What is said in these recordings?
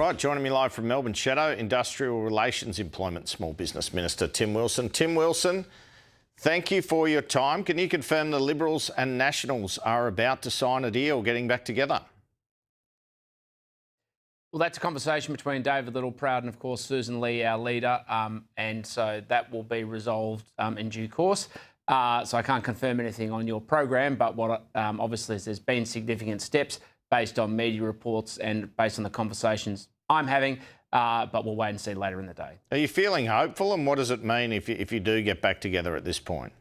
right, joining me live from Melbourne, Shadow Industrial Relations Employment Small Business Minister Tim Wilson. Tim Wilson, thank you for your time. Can you confirm the Liberals and Nationals are about to sign a deal, getting back together? Well, that's a conversation between David Littleproud and, of course, Sussan Ley, our leader, and so that will be resolved in due course. So I can't confirm anything on your program, but what obviously there's been significant steps based on media reports and based on the conversations I'm having, but we'll wait and see later in the day. Are you feeling hopeful, and what does it mean if you do get back together at this point?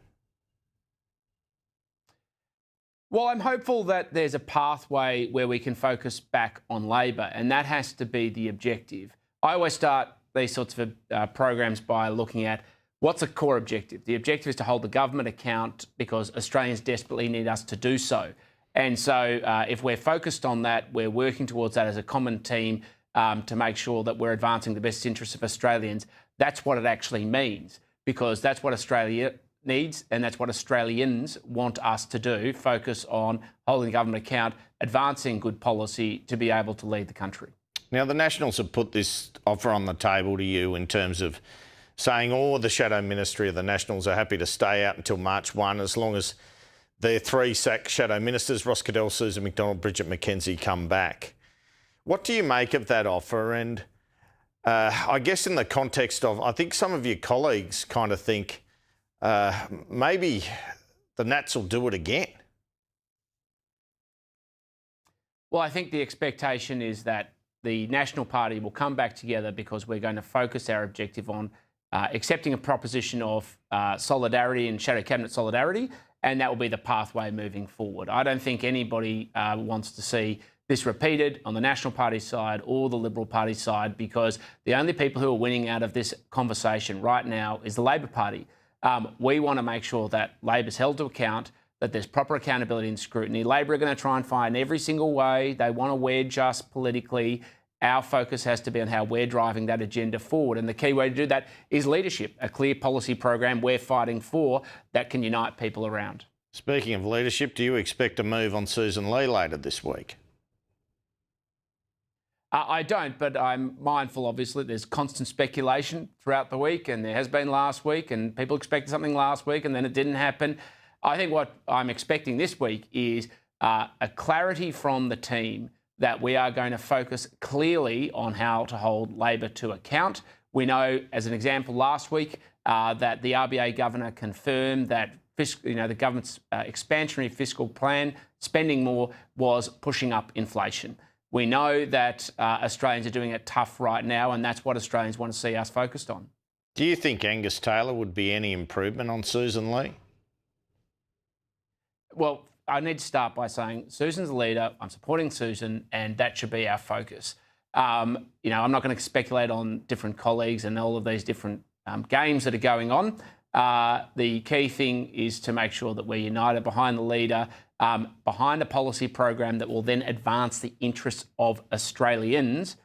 Well, I'm hopeful that there's a pathway where we can focus back on Labor, and that has to be the objective. I always start these sorts of programs by looking at what's a core objective. The objective is to hold the government account because Australians desperately need us to do so. And so if we're focused on that, we're working towards that as a common team to make sure that we're advancing the best interests of Australians. That's what it actually means, because that's what Australia needs and that's what Australians want us to do, focus on holding the government account, advancing good policy to be able to lead the country. Now, the Nationals have put this offer on the table to you in terms of saying all the Shadow Ministry of the Nationals are happy to stay out until March 1 as long as the three Shadow Ministers, Ross Cadell, Susan McDonald, Bridget McKenzie, come back. What do you make of that offer? And I guess in the context of, I think some of your colleagues kind of think maybe the Nats will do it again. Well, I think the expectation is that the National Party will come back together because we're going to focus our objective on accepting a proposition of solidarity and shadow cabinet solidarity, and that will be the pathway moving forward. I don't think anybody wants to see this repeated on the National Party side or the Liberal Party side, because the only people who are winning out of this conversation right now is the Labor Party. We want to make sure that Labor's held to account, that there's proper accountability and scrutiny. Labor are going to try and find every single way. They want to wedge us politically. Our focus has to be on how we're driving that agenda forward. And the key way to do that is leadership, a clear policy program we're fighting for that can unite people around. Speaking of leadership, do you expect a move on Sussan Ley later this week? I don't, but I'm mindful, obviously, there's constant speculation throughout the week, and there has been last week, and people expected something last week and then it didn't happen. I think what I'm expecting this week is a clarity from the team that we are going to focus clearly on how to hold Labor to account. We know, as an example, last week that the RBA governor confirmed that the government's expansionary fiscal plan, spending more, was pushing up inflation. We know that Australians are doing it tough right now, and that's what Australians want to see us focused on. Do you think Angus Taylor would be any improvement on Sussan Ley? Well, I need to start by saying Sussan's the leader. I'm supporting Sussan, and that should be our focus. I'm not going to speculate on different colleagues and all of these different games that are going on. The key thing is to make sure that we're united behind the leader, behind a policy program that will then advance the interests of Australians.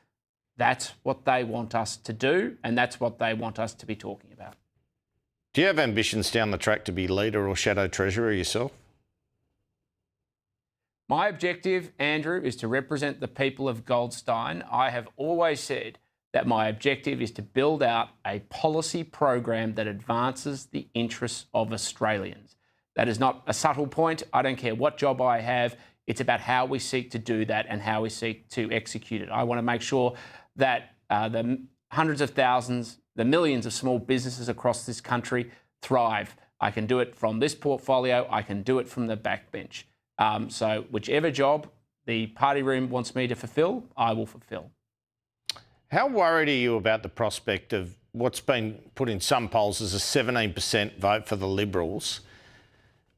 That's what they want us to do, and that's what they want us to be talking about. Do you have ambitions down the track to be leader or shadow treasurer yourself? My objective, Andrew, is to represent the people of Goldstein. I have always said that my objective is to build out a policy program that advances the interests of Australians. That is not a subtle point. I don't care what job I have. It's about how we seek to do that and how we seek to execute it. I want to make sure that the hundreds of thousands, the millions of small businesses across this country thrive. I can do it from this portfolio. I can do it from the backbench. So whichever job the party room wants me to fulfil, I will fulfil. How worried are you about the prospect of what's been put in some polls as a 17% vote for the Liberals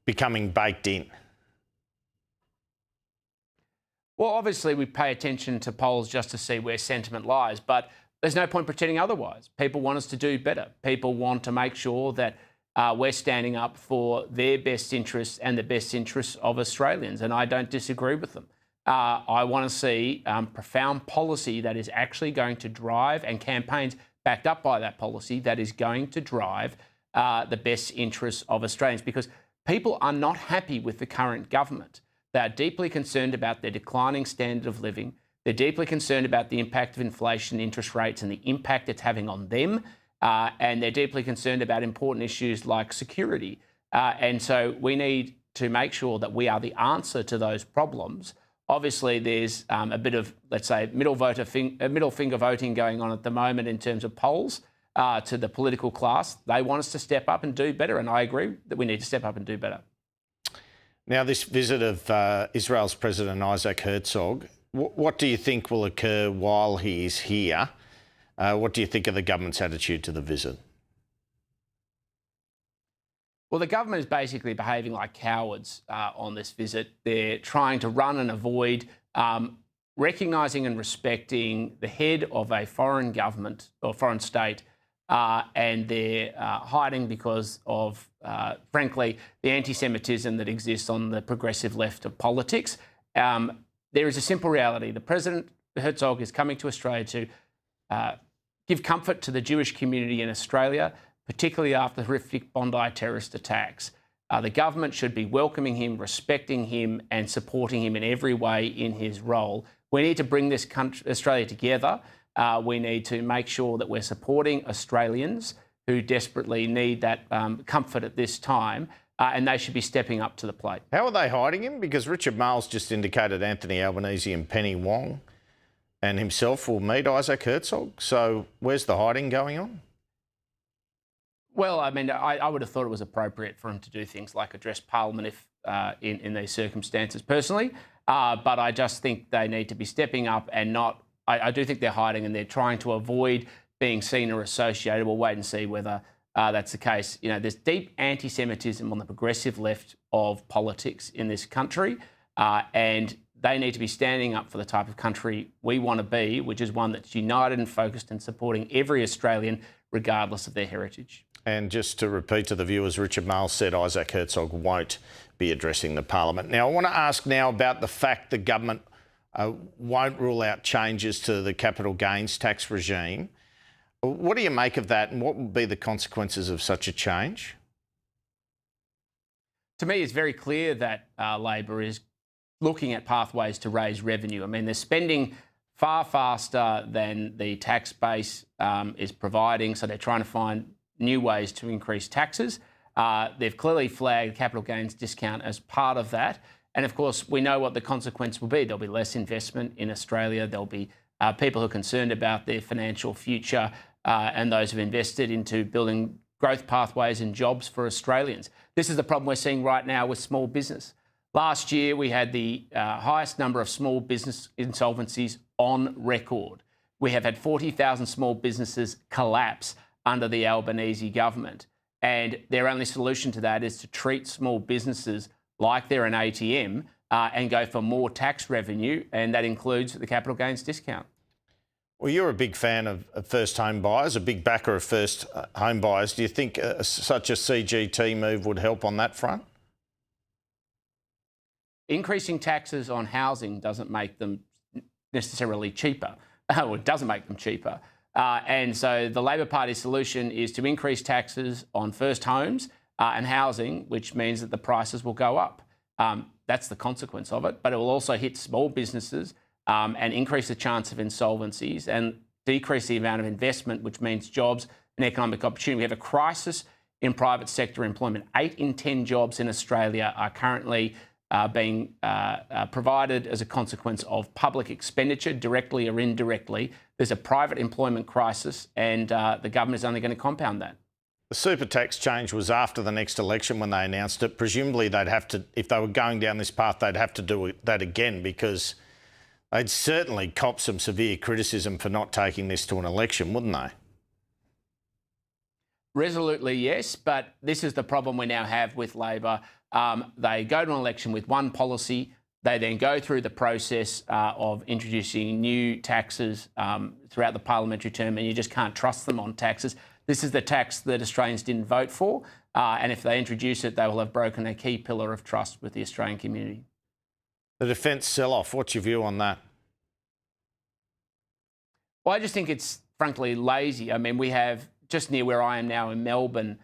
becoming baked in? Well, obviously we pay attention to polls just to see where sentiment lies, but there's no point pretending otherwise. People want us to do better. People want to make sure that we're standing up for their best interests and the best interests of Australians, and I don't disagree with them. I want to see profound policy that is actually going to drive, and campaigns backed up by that policy, that is going to drive the best interests of Australians, because people are not happy with the current government. They are deeply concerned about their declining standard of living. They're deeply concerned about the impact of inflation, interest rates, and the impact it's having on them. And they're deeply concerned about important issues like security. And so we need to make sure that we are the answer to those problems. Obviously, there's a bit of, let's say, middle finger voting going on at the moment in terms of polls to the political class. They want us to step up and do better, and I agree that we need to step up and do better. Now, this visit of Israel's President Isaac Herzog, what do you think will occur while he is here? What do you think of the government's attitude to the visit? Well, the government is basically behaving like cowards on this visit. They're trying to run and avoid recognising and respecting the head of a foreign government or foreign state, and they're hiding because of, frankly, the anti-Semitism that exists on the progressive left of politics. There is a simple reality. The President, Herzog, is coming to Australia to give comfort to the Jewish community in Australia, particularly after the horrific Bondi terrorist attacks. The government should be welcoming him, respecting him, and supporting him in every way in his role. We need to bring this country, Australia, together. We need to make sure that we're supporting Australians who desperately need that comfort at this time, and they should be stepping up to the plate. How are they hiding him? Because Richard Marles just indicated Anthony Albanese and Penny Wong and himself will meet Isaac Herzog. So where's the hiding going on? Well, I mean, I would have thought it was appropriate for him to do things like address Parliament if in these circumstances, personally. But I just think they need to be stepping up and not... I do think they're hiding and they're trying to avoid being seen or associated. We'll wait and see whether that's the case. You know, there's deep anti-Semitism on the progressive left of politics in this country, and they need to be standing up for the type of country we want to be, which is one that's united and focused and supporting every Australian, regardless of their heritage. And just to repeat to the viewers, Richard Marles said Isaac Herzog won't be addressing the Parliament. Now, I want to ask now about the fact the government won't rule out changes to the capital gains tax regime. What do you make of that, and what will be the consequences of such a change? To me, it's very clear that Labor is looking at pathways to raise revenue. I mean, they're spending far faster than the tax base is providing, so they're trying to find new ways to increase taxes. They've clearly flagged capital gains discount as part of that. And of course, we know what the consequence will be. There'll be less investment in Australia. There'll be people who are concerned about their financial future and those who've invested into building growth pathways and jobs for Australians. This is the problem we're seeing right now with small business. Last year, we had the highest number of small business insolvencies on record. We have had 40,000 small businesses collapse under the Albanese government. And their only solution to that is to treat small businesses like they're an ATM and go for more tax revenue, and that includes the capital gains discount. Well, you're a big fan of first home buyers, a big backer of first home buyers. Do you think such a CGT move would help on that front? Increasing taxes on housing doesn't make them necessarily cheaper. It doesn't make them cheaper. And so the Labor Party's solution is to increase taxes on first homes and housing, which means that the prices will go up. That's the consequence of it. But it will also hit small businesses and increase the chance of insolvencies and decrease the amount of investment, which means jobs and economic opportunity. We have a crisis in private sector employment. 8 in 10 jobs in Australia are currently being provided as a consequence of public expenditure, directly or indirectly. There's a private employment crisis, and the government is only going to compound that. The super tax change was after the next election when they announced it. Presumably they'd have to, if they were going down this path, they'd have to do that again, because they'd certainly cop some severe criticism for not taking this to an election, wouldn't they? Resolutely, yes, but this is the problem we now have with Labor. They go to an election with one policy. They then go through the process of introducing new taxes throughout the parliamentary term, and you just can't trust them on taxes. This is the tax that Australians didn't vote for, and if they introduce it, they will have broken a key pillar of trust with the Australian community. The defence sell-off, what's your view on that? Well, I just think it's frankly lazy. I mean, we have, just near where I am now in Melbourne,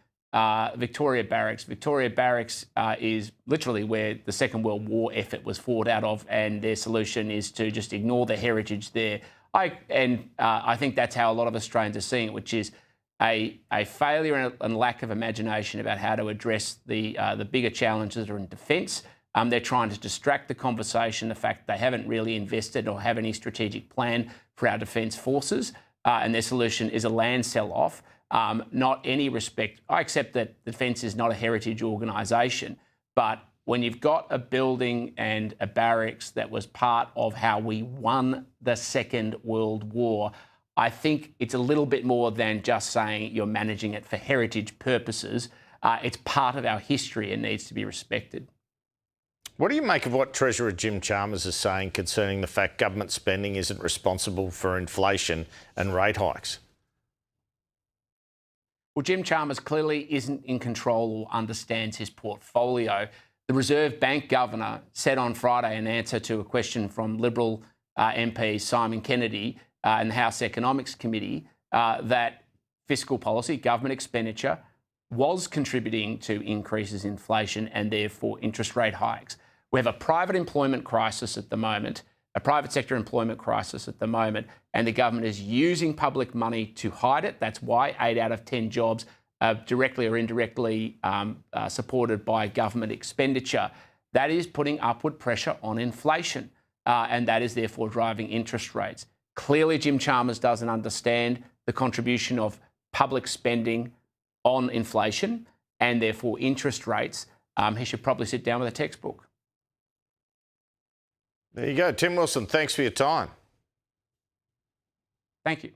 Victoria Barracks. Victoria Barracks is literally where the Second World War effort was fought out of, and their solution is to just ignore the heritage there. I think that's how a lot of Australians are seeing it, which is a failure and lack of imagination about how to address the bigger challenges that are in defence. They're trying to distract the conversation, the fact they haven't really invested or have any strategic plan for our defence forces, and their solution is a land sell-off. Not any respect. I accept that defence is not a heritage organisation, but when you've got a building and a barracks that was part of how we won the Second World War, I think it's a little bit more than just saying you're managing it for heritage purposes. It's part of our history and needs to be respected. What do you make of what Treasurer Jim Chalmers is saying concerning the fact government spending isn't responsible for inflation and rate hikes? Well, Jim Chalmers clearly isn't in control or understands his portfolio. The Reserve Bank governor said on Friday, in answer to a question from Liberal MP Simon Kennedy in the House Economics Committee, that fiscal policy, government expenditure, was contributing to increases in inflation and therefore interest rate hikes. We have a private employment crisis at the moment, a private sector employment crisis at the moment, and the government is using public money to hide it. That's why 8 out of 10 jobs are directly or indirectly supported by government expenditure. That is putting upward pressure on inflation, and that is therefore driving interest rates. Clearly, Jim Chalmers doesn't understand the contribution of public spending on inflation and therefore interest rates. He should probably sit down with a textbook. There you go. Tim Wilson, thanks for your time. Thank you.